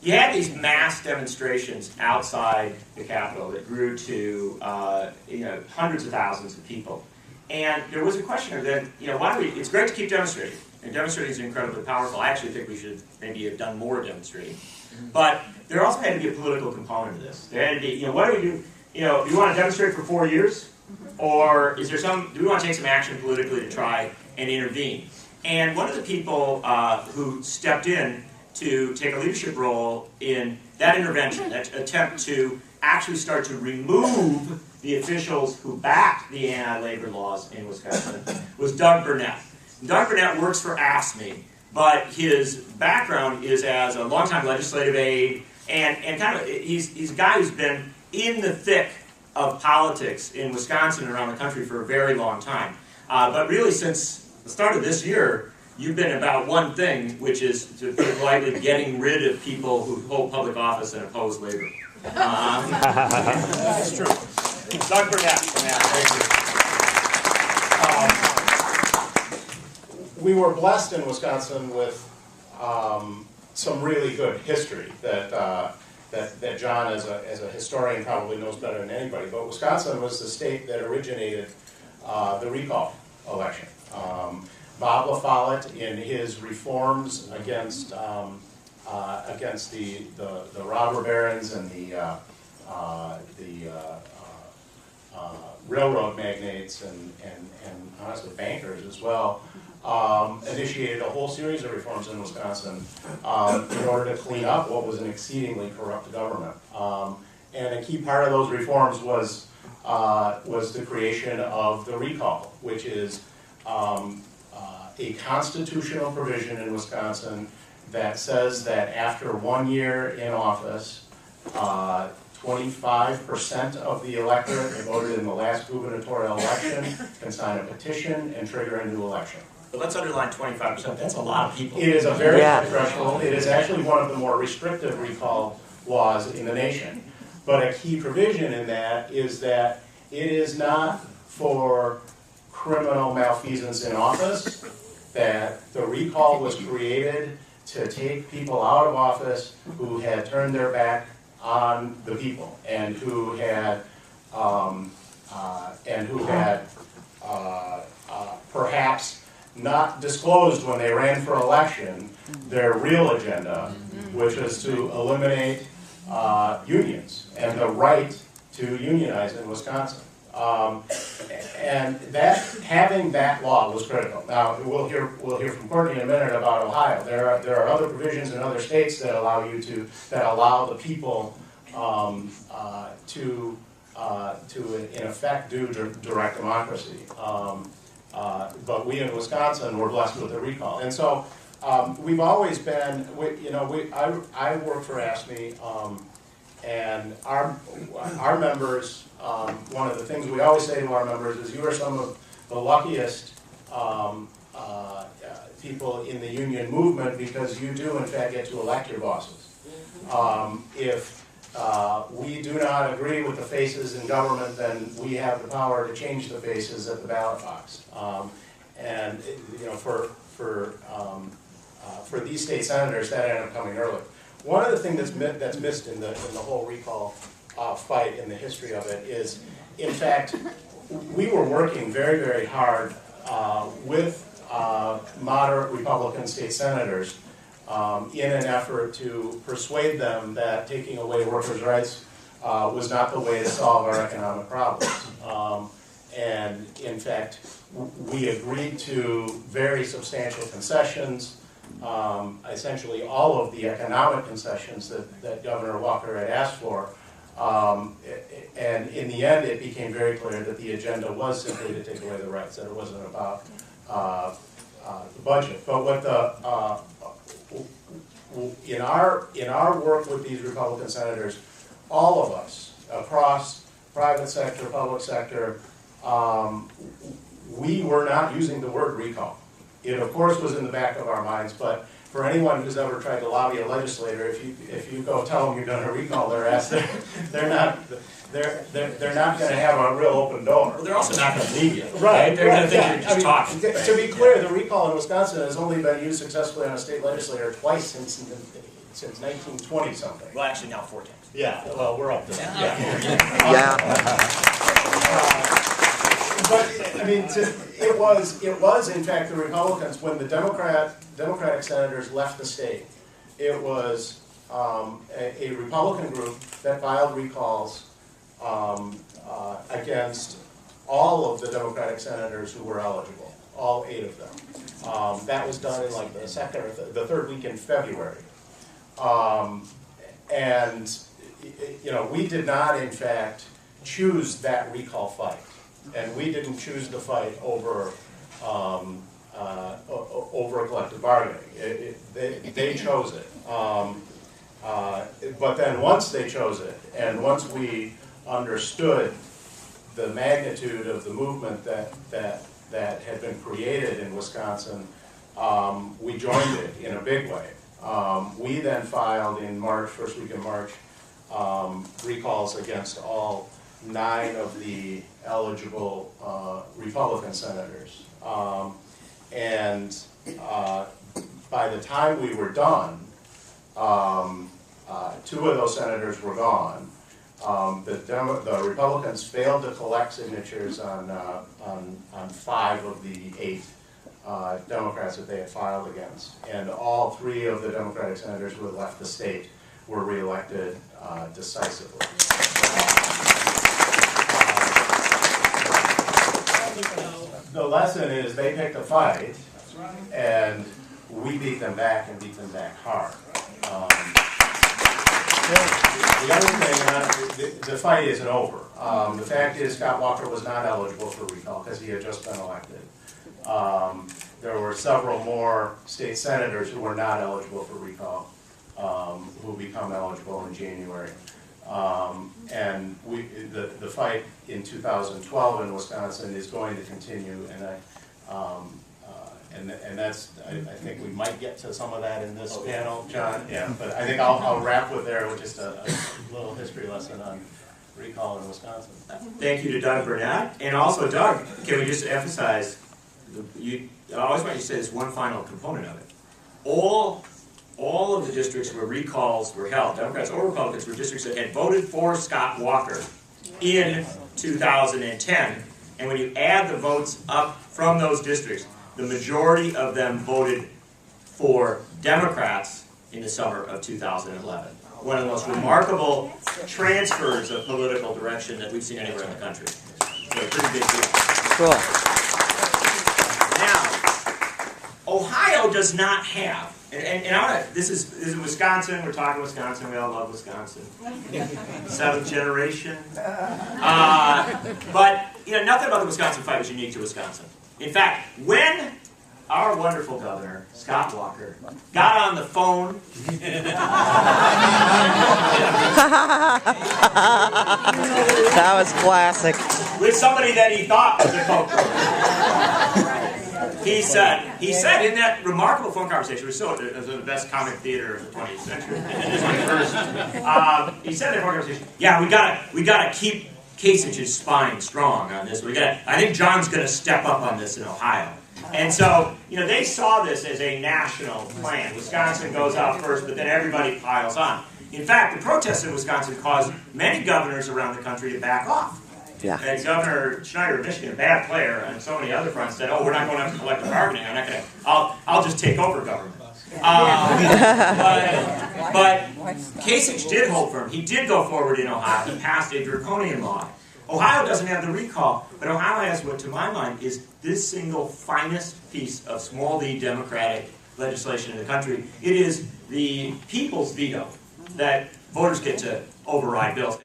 you had these mass demonstrations outside the Capitol that grew to hundreds of thousands of people. And there was a question of then, why do we, it's great to keep demonstrating, and demonstrating is incredibly powerful. I actually think we should maybe have done more demonstrating. But there also had to be a political component to this. There had to be, what do we do? Do you want to demonstrate for 4 years? Or is there do we want to take some action politically to try and intervene? And one of the people who stepped in to take a leadership role in that intervention, that attempt to actually start to remove the officials who backed the anti-labor laws in Wisconsin, was Doug Burnett. Doug Burnett works for AFSCME, but his background is as a longtime legislative aide, and kind of he's a guy who's been in the thick of politics in Wisconsin and around the country for a very long time. But really, since the start of this year, you've been about one thing, which is, to put it politely, getting rid of people who hold public office and oppose labor. That's true. Doug Burnett from we were blessed in Wisconsin with some really good history that John, as a historian, probably knows better than anybody. But Wisconsin was the state that originated the recall election. Bob LaFollette, in his reforms against the robber barons and the railroad magnates and honestly bankers as well, initiated a whole series of reforms in Wisconsin in order to clean up what was an exceedingly corrupt government. And a key part of those reforms was the creation of the recall, which is a constitutional provision in Wisconsin that says that after 1 year in office, 25% of the electorate that voted in the last gubernatorial election can sign a petition and trigger a new election. But let's underline 25%. That's a lot of people. It is a very high threshold. It is actually one of the more restrictive recall laws in the nation. But a key provision in that is that it is not for criminal malfeasance in office, that the recall was created to take people out of office who had turned their back on the people and who had perhaps not disclosed when they ran for election their real agenda, which was to eliminate unions and the right to unionize in Wisconsin. And having that law was critical. Now we'll hear from Courtney in a minute about Ohio. There are other provisions in other states that allow the people to in effect do direct democracy. But we in Wisconsin were blessed with the recall, and so we've always been. I work for AFSCME, and our members. One of the things we always say to our members is, you are some of the luckiest people in the union movement because you do, in fact, get to elect your bosses. If we do not agree with the faces in government, then we have the power to change the faces at the ballot box. And for these state senators, that ended up coming early. One of the things that's missed in the whole recall fight in the history of it is, in fact, we were working very, very hard with moderate Republican state senators in an effort to persuade them that taking away workers' rights was not the way to solve our economic problems. And in fact, we agreed to very substantial concessions, essentially all of the economic concessions that Governor Walker had asked for. And in the end, it became very clear that the agenda was simply to take away the rights, that it wasn't about the budget. But what in our work with these Republican senators, all of us across private sector, public sector, we were not using the word recall. It, of course, was in the back of our minds, but for anyone who's ever tried to lobby a legislator, if you go tell them you're doing a recall, they're not going to have a real open door. Well, they're also not going to leave you. Right. They're going to think you're just talking. To be clear, the recall in Wisconsin has only been used successfully on a state legislator twice since 1920 something. Well, actually now 4 times. Yeah. Well, we're up there. Yeah. But I mean, it was in fact the Republicans when the Democratic senators left the state. It was a Republican group that filed recalls against all of the Democratic senators who were eligible, all 8 of them. That was done in like the second or the third week in February, and you know, we did not in fact choose that recall fight. And we didn't choose the fight over over collective bargaining. They chose it. But then once they chose it, and once we understood the magnitude of the movement that had been created in Wisconsin, we joined it in a big way. We then filed in March, first week of March, recalls against all 9 of the eligible Republican senators. And by the time we were done, 2 of those senators were gone. The Republicans failed to collect signatures on 5 of the 8 Democrats that they had filed against. And all 3 of the Democratic senators who had left the state were reelected decisively. The lesson is they picked a fight, and we beat them back and beat them back hard. The other thing, the fight isn't over. The fact is Scott Walker was not eligible for recall because he had just been elected. There were several more state senators who were not eligible for recall who become eligible in January. And the fight in 2012 in Wisconsin is going to continue, and that's, I think we might get to some of that in this panel, John. Yeah, but I think I'll wrap with just a little history lesson on recall in Wisconsin. Thank you to Doug Burnett, and also Doug. Can we just emphasize? I always want you to say this one final component of it. All of the districts where recalls were held, Democrats or Republicans, were districts that had voted for Scott Walker in 2010. And when you add the votes up from those districts, the majority of them voted for Democrats in the summer of 2011. One of the most remarkable transfers of political direction that we've seen anywhere in the country. So a pretty big deal. Cool. Now, Ohio does not have, and this is Wisconsin. We're talking Wisconsin. We all love Wisconsin. 7th generation. But nothing about the Wisconsin fight was unique to Wisconsin. In fact, when our wonderful governor, Scott Walker, got on the phone That was classic. with somebody that he thought was a co-pro, he said in that remarkable phone conversation, which was the best comic theater of the 20th century, he said in that phone conversation, yeah, we gotta keep Kasich's spine strong on this. I think John's gonna step up on this in Ohio. And so, they saw this as a national plan. Wisconsin goes out first, but then everybody piles on. In fact, the protests in Wisconsin caused many governors around the country to back off. Yeah. And Governor Schneider of Michigan, a bad player, and so many other fronts said, "Oh, we're not going after collective bargaining. I'll just take over government." But Kasich did hold firm. He did go forward in Ohio. He passed a draconian law. Ohio doesn't have the recall, but Ohio has what, to my mind, is this single finest piece of small d democratic legislation in the country. It is the people's veto that voters get to override bills.